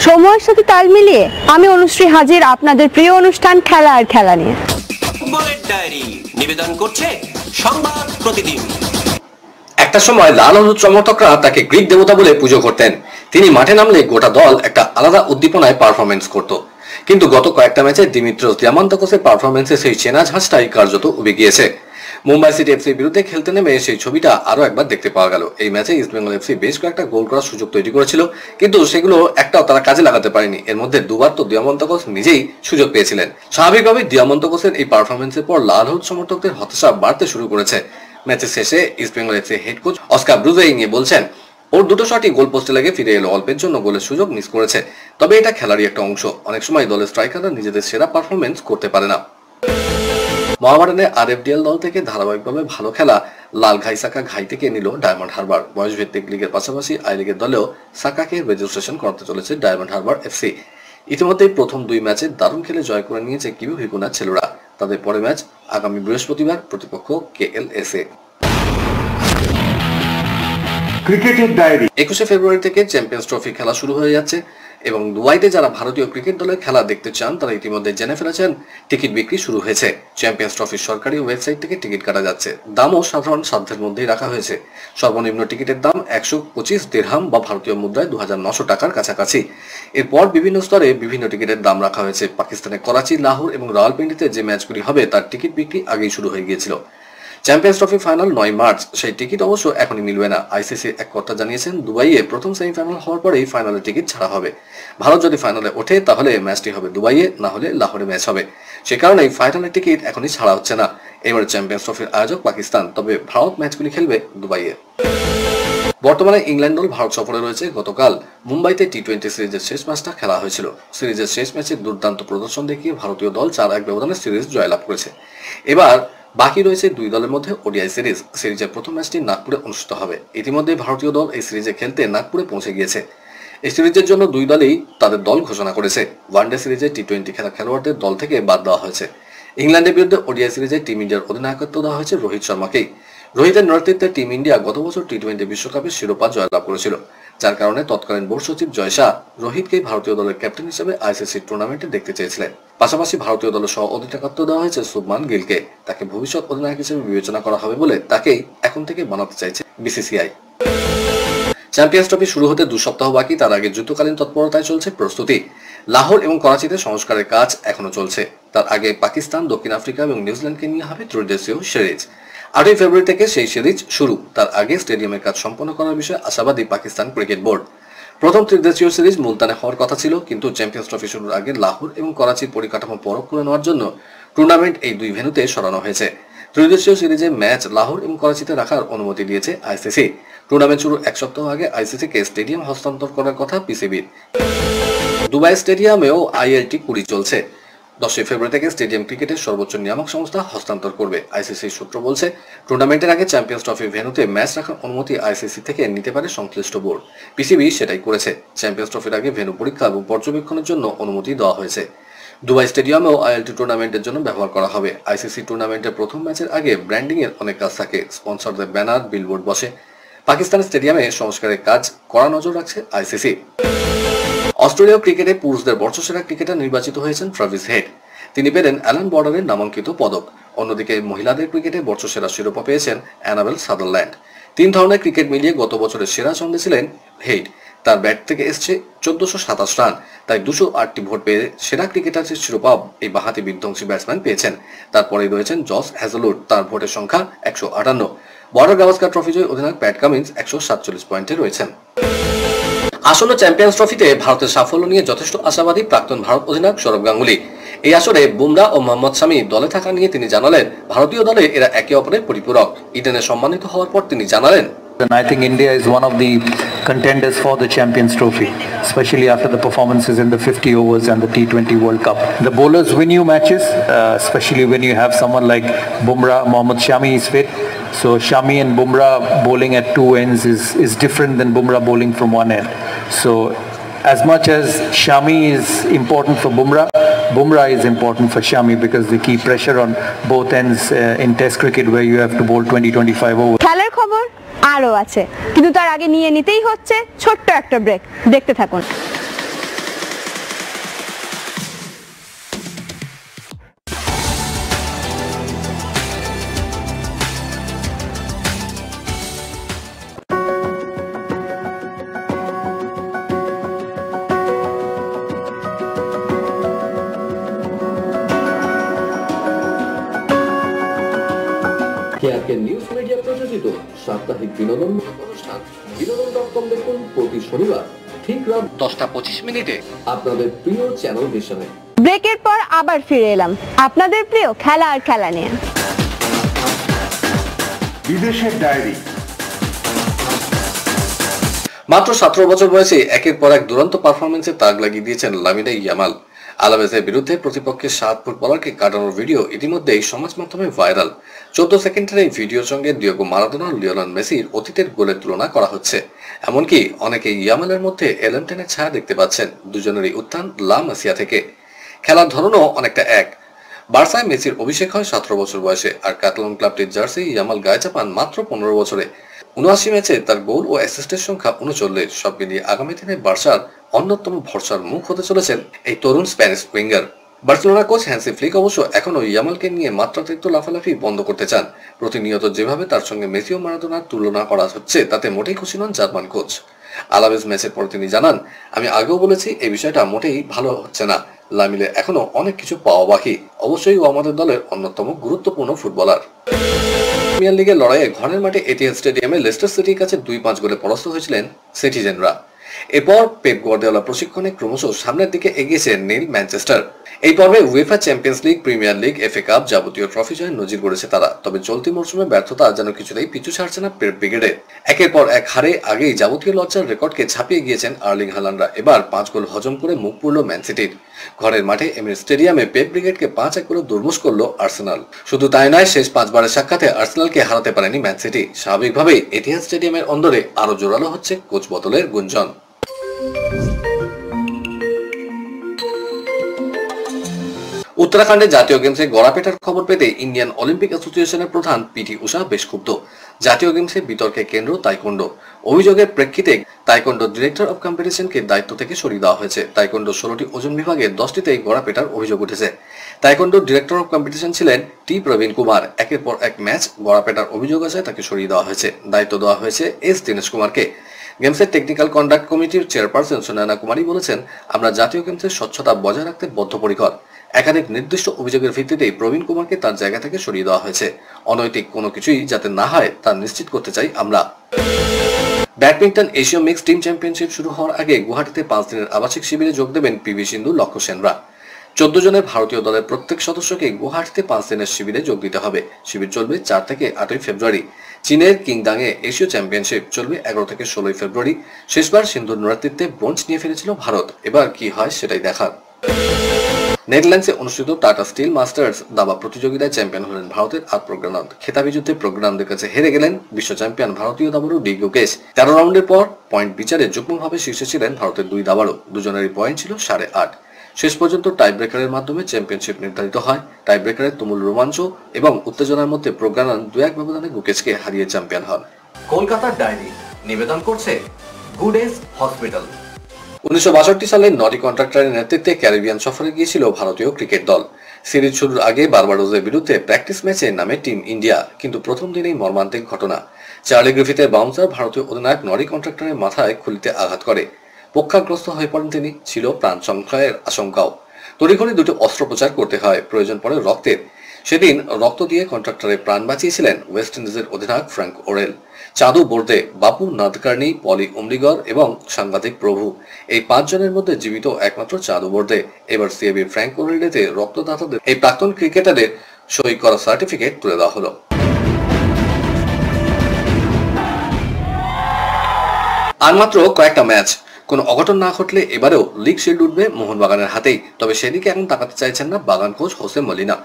সময়ের সাথে তাল মিলিয়ে আমি অনুশ্রী হাজির আপনাদের প্রিয় অনুষ্ঠান খেলা আর খেলা নিয়ে। বুলেট ডায়েরি নিবেদন করছে সংবাদ প্রতিদিন। একটা সময় লাল হলুদ সমর্থকরা তাকে গ্রিক দেবতা বলে পুজো করতেন। তিনি মাঠে নামলে গোটা দল একটা আলাদা উদ্দীপনায় পারফরমেন্স করত। কিন্তু গত কয়েকটা ম্যাচে দিমিত্রোস দিয়ামান্তকোসের পারফরমেন্সে সেই চেনা ঝাঁঝটাই কার্যত উবে গিয়েছে। মুম্বাই সিটি এফসির বিরুদ্ধে খেলতে নেমে সেই ছবিটা আরো একবার দেখতে পাওয়া গেল। এই ম্যাচে ইস্টবেঙ্গল এফসি বেশ কয়েকটা গোল করার সুযোগ তৈরি করেছিল, কিন্তু সেগুলো একটাও তারা কাজে লাগাতে পারেনি। এর মধ্যে দুবার তো দিয়ামান্তকোস নিজেই সুযোগ পেয়েছিলেন। স্বাভাবিকভাবে দিয়ামান্তকোসের এই পারফরমেন্সের পর লাল হলুদ সমর্থকদের হতাশা বাড়তে শুরু করেছে। ম্যাচের শেষে East Bengal FC head coach Oscar Bruzon বলছেন, ওর দুটো শটই গোল পোস্টে লেগে ফিরে এলো, অল্পের জন্য গোলের সুযোগ মিস করেছে। তবে এটা খেলারই একটা অংশ। অনেক সময় দলের স্ট্রাইকাররা নিজেদের সেরা পারফরমেন্স করতে পারে না। মহাবাডানে আরএফডিএল দল থেকে ধারাবাহিকভাবে ভালো খেলা লাল ঘাই সাকা ঘাই থেকে নিল ডায়মন্ড হারবার। বয়সভিত্তিক লিগের পাশাপাশি আই লিগের দলেও সাকাকে রেজিস্ট্রেশন করাতে চলেছে ডায়মন্ড হারবার এফসি। ইতিমধ্যেই প্রথম দুই ম্যাচে দারুণ খেলে জয় করে নিয়েছে কিবু ভিকুনার ছেলেরা। তাদের পরে ম্যাচ আগামী বৃহস্পতিবার, প্রতিপক্ষ কেএলএসএ। ক্রিকেটের ডায়েরি। 21শে ফেব্রুয়ারি থেকে চ্যাম্পিয়ন্স ট্রফি খেলা শুরু হয়ে যাচ্ছে এবং দুবাইতে যারা ভারতীয় ক্রিকেট দলের খেলা দেখতে চান তারা ইতিমধ্যে জেনে ফেলেছেন টিকিট বিক্রি শুরু হয়েছে। চ্যাম্পিয়ন্স ট্রফির সরকারি ওয়েবসাইট থেকে টিকিট কাটা যাচ্ছে। দামও সাধারণ সাধ্যের মধ্যেই রাখা হয়েছে। সর্বনিম্ন টিকিটের দাম 125 দিরহাম বা ভারতীয় মুদ্রায় 2900 টাকার কাছাকাছি। এরপর বিভিন্ন স্তরে বিভিন্ন টিকিটের দাম রাখা হয়েছে। পাকিস্তানের করাচি, লাহোর এবং রাওয়ালপিন্ডিতে যে ম্যাচগুলি হবে তার টিকিট বিক্রি আগেই শুরু হয়ে গিয়েছিল। চ্যাম্পিয়ন্স ট্রফি ফাইনাল 9 মার্চ, সেই টিকিট অবশ্য এখনই মিলবে না। আইসিসি এক কর্তা জানিয়েছেন, দুবাইয়ে প্রথম সেমিফাইনাল হওয়ার পরেই ফাইনালের টিকিট ছাড়া হবে। ভারত যদি ফাইনালে ওঠে তাহলে ম্যাচটি হবে দুবাইয়ে, না হলে লাহোরে ম্যাচ হবে। সে কারণেই ফাইনালের টিকিট এখনই ছাড়া হচ্ছে না। এবারে চ্যাম্পিয়ন্স ট্রফির আয়োজক পাকিস্তান, তবে ভারত ম্যাচগুলি খেলবে দুবাইয়ে। বর্তমানে ইংল্যান্ড দল ভারত সফরে রয়েছে। গতকাল মুম্বাইতে টি20 সিরিজের শেষ ম্যাচটা খেলা হয়েছিল। সিরিজের শেষ ম্যাচে দুর্দান্ত প্রদর্শন দেখিয়ে ভারতীয় দল 4-1 ব্যবধানে সিরিজ জয়লাভ করেছে। এবার বাকি রয়েছে দুই দলের মধ্যে ওডিআই সিরিজ। সিরিজের প্রথম ম্যাচটি নাগপুরে অনুষ্ঠিত হবে। ইতিমধ্যে ভারতীয় দল এই সিরিজে খেলতে নাগপুরে পৌঁছে গিয়েছে। এই সিরিজের জন্য দুই দলই তাদের দল ঘোষণা করেছে। ওয়ানডে সিরিজে টি20 খেলা খেলোয়াড়দের দল থেকে বাদ দেওয়া হয়েছে। ইংল্যান্ডের বিরুদ্ধে ওডিআই সিরিজে টিম ইন্ডিয়ার অধিনায়কত্ব দেওয়া হয়েছে রোহিত শর্মাকেই। রোহিতের নেতৃত্বে টিম ইন্ডিয়া গত বছর টি20 বিশ্বকাপের শিরোপা জয়লাভ করেছিল, যার কারণে তৎকালীন বোর্ড সচিব জয় শাহ রোহিতকে ভারতীয় দলের ক্যাপ্টেন হিসেবে আইসিসি টুর্নামেন্টে দেখতে চেয়েছিলেন। পাশাপাশি ভারতীয় দলের সহ অধিনায়কত্ব দেওয়া হয়েছে শুভমান গিলকে। তাকে ভবিষ্যৎ অধিনায়ক হিসেবে বিবেচনা করা হবে বলে তাকেই এখন থেকে বানাতে চাইছে বিসিসিআই। চ্যাম্পিয়ন্স ট্রফি শুরু হতে 2 সপ্তাহ বাকি, তার আগে যুদ্ধকালীন তৎপরতায় চলছে প্রস্তুতি। লাহোর এবং করাচিতে সংস্কারের কাজ এখনো চলছে। তার আগে পাকিস্তান, দক্ষিণ আফ্রিকা এবং নিউজিল্যান্ডকে নিয়ে হবে ত্রিদেশীয় সিরিজ। 8ই ফেব্রুয়ারি থেকে সেই সিরিজ শুরু। তার আগে স্টেডিয়ামের কাজ সম্পন্ন করার বিষয়ে আশাবাদী পাকিস্তান ক্রিকেট বোর্ড। প্রথম ত্রিদেশীয় সিরিজ মুলতানে হওয়ার কথা ছিল, কিন্তু চ্যাম্পিয়ন্স ট্রফি শুরুর আগে লাহোর এবং করাচির পরিকাঠামো পরখ করে নেওয়ার জন্য টুর্নামেন্ট এই দুই ভেন্যুতে সরানো হয়েছে। ত্রিদেশীয় সিরিজে ম্যাচ লাহোর এবং করাচিতে রাখার অনুমতি দিয়েছে আইসিসি। টুর্নামেন্ট শুরু এক সপ্তাহ আগে আইসিসিকে স্টেডিয়াম হস্তান্তর করার কথা পিসিবির। দুবাই স্টেডিয়ামেও আইএলটি 20 চলছে। 10 ফেব্রুয়ারি থেকে স্টেডিয়াম ক্রিকেটের সর্বোচ্চ নিয়ামক সংস্থা হস্তান্তর করবে। আইসিসি সূত্র বলছে, টুর্নামেন্টের আগে চ্যাম্পিয়ন্স ট্রফি ভেন্যুতে ম্যাচ রাখার অনুমতি আইসিসি থেকে নিতে পারে সংশ্লিষ্ট বোর্ড। পিসিবি সেটাই করেছে। চ্যাম্পিয়ন্স ট্রফির আগে ভেন্যু পরীক্ষা এবং পর্যবেক্ষণের জন্য অনুমতি দেওয়া হয়েছে। দুবাই স্টেডিয়ামেও আইএলটি টুর্নামেন্টের জন্য ব্যবহার করা হবে। আইসিসি টুর্নামেন্টের প্রথম ম্যাচের আগে ব্র্যান্ডিং এর অনেক কাজ থাকে। স্পন্সরদের ব্যানার, বিলবোর্ড বসে। পাকিস্তান স্টেডিয়ামে সংস্কারের কাজ কড়া নজর রাখছে আইসিসি। অস্ট্রেলীয় ক্রিকেটে পুরুষদের বর্ষসেরা ক্রিকেটার নির্বাচিত হয়েছেন ট্রাভিস হেড। তিনি পেলেন অ্যালান বর্ডারের নামাঙ্কিত পদক। অন্যদিকে মহিলাদের ক্রিকেটে বর্ষসেরা শিরোপা পেয়েছেন অ্যানাবেল সাদারল্যান্ড। 3 ধরনের ক্রিকেট মিলিয়ে গত বছরের সেরা ছন্দে ছিলেন হেড। তার ব্যাট থেকে এসছে 1427 রান, তাই 208টি ভোট পেয়ে সেরা ক্রিকেটারের শিরোপা এই বাঁহাতি বিধ্বংসী ব্যাটসম্যান পেয়েছেন। তারপরেই রয়েছেন জস হ্যাজেলউড, তার ভোটের সংখ্যা 158। বর্ডার গাভাস্কার ট্রফি জয়ী অধিনায়ক প্যাট কামিন্স 147 পয়েন্টে রয়েছেন। আসন্ন চ্যাম্পিয়ন্স ট্রফিতে ভারতের সাফল্য নিয়ে যথেষ্ট আশাবাদী প্রাক্তন ভারত অধিনায়ক সৌরভ গাঙ্গুলি। এই আসরে বুমরা ও মোহাম্মদ শামি দলে থাকা নিয়ে তিনি জানালেন, ভারতীয় দলে এরা একে অপরের পরিপূরক। ইডেনে সম্মানিত হওয়ার পর তিনি জানালেন, And I think India is one of the contenders for the Champions Trophy, especially after the performances in the 50 overs and the T20 World Cup. The bowlers win you matches, especially when you have someone like Bumrah. Mohammad Shami is fit, so Shami and Bumrah bowling at two ends is different than Bumrah bowling from one end. So as much as Shami is important for Bumrah, Bumrah is important for Shami because they keep pressure on both ends in Test cricket where you have to bowl 20-25 overs. খেলার খবর আরো আছে, কিন্তু তার আগে নিয়ে নিতেই হচ্ছে ছোট্ট একটা ব্রেক। দেখতে থাকুন। কেআরকে নিউজ মিডিয়া প্রযোজিত সাপ্তাহিক বিনোদনমূলক অনুষ্ঠান বিনোদন.com দেখুন প্রতি শনিবার ঠিক রাত 10:25 আপনাদের প্রিয় চ্যানেল ভিশনে। ব্রেকের পর আবার ফিরে এলাম আপনাদের প্রিয় খেলা আর খেলা নিয়ে। বিদেশের ডায়েরি। মাত্র 17 বছর বয়সে একের পর এক দুরন্ত পারফরমেন্সে তাক লাগিয়ে দিয়েছেন লামিনে ইয়ামাল। আলাভেসের বিরুদ্ধে প্রতিপক্ষের 7 ফুটবলারকে কাটানোর ভিডিও ইতিমধ্যেই সমাজ মাধ্যমে ভাইরাল। 14 সেকেন্ডের এই ভিডিওর সঙ্গে ডিয়েগো মারাদোনা, লিওনেল মেসির অতীতের গোলের তুলনা করা হচ্ছে। এমনকি অনেকে ইয়ামালের মধ্যে এলেনটেনের ছায়া দেখতে পাচ্ছেন। দুজনেরই উত্থান লা মাসিয়া থেকে। খেলার ধরনও অনেকটা এক। বার্সায় মেসির অভিষেক হয় 17 বছর বয়সে, আর কাতালান ক্লাবটির জার্সি ইয়ামাল গায়ে চাপান মাত্র 15 বছরে। 79 ম্যাচে তার গোল ও অ্যাসিস্টের সংখ্যা 39। সব মিলিয়ে আগামী দিনে বার্সার অন্যতম ভরসার মুখ হতে চলেছেন এই তরুণ Spanish winger. Barcelona coach Hansi Flick অবশ্য এখনো ইয়ামালকে নিয়ে মাত্রাতিরিক্ত লাফালাফি বন্ধ করতে চান। প্রতিনিয়ত যেভাবে তার সঙ্গে মেসি ও মারাদোনার তুলনা করা হচ্ছে তাতে মোটেই খুশি নন জার্মান কোচ। আলাভেস ম্যাচের পর তিনি জানান, আমি আগেও বলেছি এই বিষয়টা মোটেই ভালো হচ্ছে না। লামিলে এখনো অনেক কিছু পাওয়া বাকি। অবশ্যই ও আমাদের দলের অন্যতম গুরুত্বপূর্ণ ফুটবলার। প্রিমিয়ার লিগের লড়াইয়ে ঘরের মাঠে এটিহাদ স্টেডিয়ামে লেস্টার সিটির কাছে 2-5 গোলে পরাস্ত হয়েছিলেন সিটিজেনরা। এরপর পেপ গার্দিওলা প্রশিক্ষণে ক্রমশ সামনের দিকে এগিয়েছে নীল ম্যানচেস্টার। এই পর্বে UEFA champions league, premier league, FA cup যাবতীয় ট্রফি জয়ে নজির গড়েছে তারা। তবে চলতি মৌসুমে ব্যর্থতা যেন কিছুতেই পিছু ছাড়ছে না পেপ ব্রিগেডে। একের পর এক হারে আগেই যাবতীয় লজ্জার রেকর্ডকে ছাপিয়ে গিয়েছেন আর্লিং হালান্ডরা। এবার 5 গোল হজম করে মুখ পুরল ম্যান সিটির। ঘরের মাঠে এমিরেটস স্টেডিয়ামে পেপ ব্রিগেডকে 5-1 করে দুর্মুষ করল আর্সেনাল। শুধু তাই নয়, শেষ 5 বারের সাক্ষাতে আর্সেনালকে হারাতে পারেনি ম্যান সিটি। স্বাভাবিকভাবেই এটিহাদ স্টেডিয়ামের অন্দরে আরো জোরালো হচ্ছে কোচ বদলের গুঞ্জন। উত্তরাখণ্ডে জাতীয় গেমসে গড়াপেটার খবর পেতে ইন্ডিয়ান অলিম্পিক অ্যাসোসিয়েশনের প্রধান পিটি উষা বেশ ক্ষুব্ধ। জাতীয় গেমসে বিতর্কে কেন্দ্র তাইকোন্ডো। অভিযোগের প্রেক্ষিতে তাইকোন্ডো ডিরেক্টর অব কম্পিটিশনকে দায়িত্ব থেকে সরিয়ে দেওয়া হয়েছে। তাইকোন্ডো 16টি ওজন বিভাগে 10টিতেই গড়াপেটার অভিযোগ উঠেছে। তাইকোন্ডো ডিরেক্টর অব কম্পিটিশন ছিলেন টি প্রবীণ কুমার। একের পর এক ম্যাচ গড়াপেটার অভিযোগ আছে, তাকে সরিয়ে দেওয়া হয়েছে। দায়িত্ব দেওয়া হয়েছে এস দীনেশ কুমারকে। গেমসের টেকনিক্যাল কন্ডাক্ট কমিটির চেয়ারপারসন সুনয়না কুমারী বলেছেন, আমরা জাতীয় গেমসের স্বচ্ছতা বজায় রাখতে বদ্ধপরিকর। একাধিক নির্দিষ্ট অভিযোগের ভিত্তিতেই প্রবীণ কুমারকে তার জায়গা থেকে সরিয়ে দেওয়া হয়েছে। অনৈতিক কোনো কিছুই যাতে না হয় তা নিশ্চিত করতে চাই আমরা। ব্যাডমিন্টন এশীয় মিক্সড টিম চ্যাম্পিয়নশিপ শুরু হওয়ার আগে গুয়াহাটিতে 5 দিনের আবাসিক শিবিরে যোগ দেবেন পিভি সিন্ধু, লক্ষ্য সেনরা। 14 জনের ভারতীয় দলের প্রত্যেক সদস্যকে গুয়াহাটিতে 5 দিনের শিবিরে যোগ দিতে হবে। শিবির চলবে 4 থেকে 8 ফেব্রুয়ারি। চীনের কিংদাংয়ে এশীয় চ্যাম্পিয়নশিপ চলবে 11 থেকে 16 ফেব্রুয়ারি। শেষবার সিন্ধুর নেতৃত্বে ব্রোঞ্জ নিয়ে ফিরেছিল ভারত। এবার কি হয় সেটাই দেখার। নেদারল্যান্ডসে অনুষ্ঠিত টাটা স্টিল মাস্টার্স দাবা প্রতিযোগিতায় চ্যাম্পিয়ন হলেন ভারতের প্রজ্ঞানন্দ। খেতাবি যুদ্ধে প্রজ্ঞানন্দের কাছে হেরে গেলেন বিশ্ব চ্যাম্পিয়ন ভারতীয় দাবাড়ু ডি গুকেশ। 13 রাউন্ডের পর পয়েন্ট বিচারে যুগ্মভাবে শীর্ষে ছিলেন ভারতের 2 দাবাড়ু। দুজনেরই পয়েন্ট ছিল 8.5। শেষ পর্যন্ত টাই ব্রেকারের মাধ্যমে চ্যাম্পিয়নশিপ নির্ধারিত হয়। টাই ব্রেকারে তুমুল রোমাঞ্চ এবং উত্তেজনার মধ্যে প্রজ্ঞানন্দ 2-1 ব্যবধানে গুকেশকে হারিয়ে চ্যাম্পিয়ন হন। কলকাতার ডায়েরি নিবেদন করছে গুড এজ হসপিটাল। 1962 সালে নরি কন্ট্রাক্টরের নেতৃত্বে ক্যারিবিয়ান সফরে গিয়েছিল ভারতীয় ক্রিকেট দল। সিরিজ শুরুর আগে বার্বাডোসের বিরুদ্ধে প্র্যাকটিস ম্যাচে নামে টিম ইন্ডিয়া, কিন্তু প্রথম দিনেই মর্মান্তিক ঘটনা। চার্লি গ্রিফিথের বাউন্সার ভারতীয় অধিনায়ক নরি কন্ট্রাক্টরের মাথায় খুলিতে আঘাত করে। পক্ষাগ্রস্ত হয়ে পড়েন তিনি। ছিল প্রাণ সংশয়ের আশঙ্কাও। তড়িঘড়ি 2টি অস্ত্রোপচার করতে হয়, প্রয়োজন পড়ে রক্তের। সেদিন রক্ত দিয়ে কন্ট্রাক্টরের প্রাণ বাঁচিয়েছিলেন ওয়েস্ট ইন্ডিজের অধিনায়ক ফ্র্যাঙ্ক ওরেল, চাঁদু বোর্দে, বাপু নাদকার্নি, পলি উমরিগর এবং সাংবাদিক প্রভু। এই 5 জনের মধ্যে জীবিত একমাত্র চাঁদু বোর্দে। এবার সিএবির ফ্র্যাঙ্ক ওরেল ডেতে রক্তদাতাদের এই প্রাক্তন ক্রিকেটারদের সই করা সার্টিফিকেট তুলে দেওয়া হলো। আর মাত্র কয়েকটা ম্যাচ। কোনো অঘটন না ঘটলে এবারেও লিগ শিল্ড উঠবে মোহনবাগানের হাতেই। তবে সেদিকে এখন তাকাতে চাইছেন না বাগান কোচ হোসে মলিনা।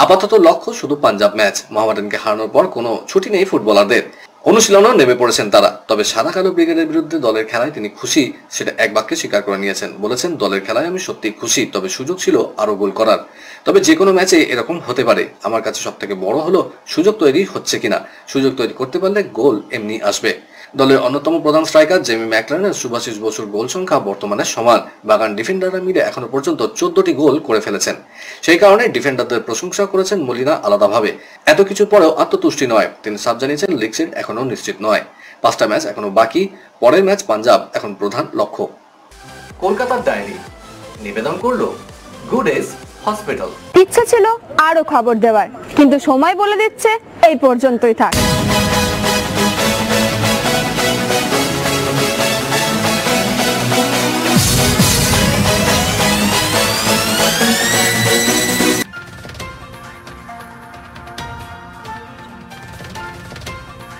আপাতত লক্ষ্য শুধু পাঞ্জাব ম্যাচ। মোহামেডানকে হারানোর পর কোনো ছুটি নেই ফুটবলারদের। অনুশীলনেও নেমে পড়েছেন তারা। তবে সাদা কালো ব্রিগেডের বিরুদ্ধে দলের খেলায় তিনি খুশি, সেটা এক বাক্যে স্বীকার করে নিয়েছেন। বলেছেন, দলের খেলায় আমি সত্যি খুশি, তবে সুযোগ ছিল আরো গোল করার। তবে যে কোনো ম্যাচে এরকম হতে পারে। আমার কাছে সব থেকে বড় হলো সুযোগ তৈরি হচ্ছে কিনা। সুযোগ তৈরি করতে পারলে গোল এমনি আসবে। দলের অন্যতম প্রধান স্ট্রাইকার জেমি ম্যাকলারেন আর সুভাশিস বসুর গোল সংখ্যা বর্তমানে সমান। বাগান ডিফেন্ডাররা মিলে এখনো পর্যন্ত 14টি গোল করে ফেলেছেন। সেই কারণে ডিফেন্ডারদের প্রশংসা করেছেন মলিনা আলাদাভাবে। এত কিছুর পরেও আত্মতুষ্টি নয়। তিনি সাফ জানিয়েছেন, লিগ শিল্ড এখনো নিশ্চিত নয়। 5টা ম্যাচ এখনো বাকি। পরের ম্যাচ পাঞ্জাব এখন প্রধান লক্ষ্য। কলকাতার ডায়েরি নিবেদন করলো গুড এজ হসপিটাল। ইচ্ছা ছিল আরো খবর দেওয়ার, কিন্তু সময় বলে দিচ্ছে এই পর্যন্তই থাক।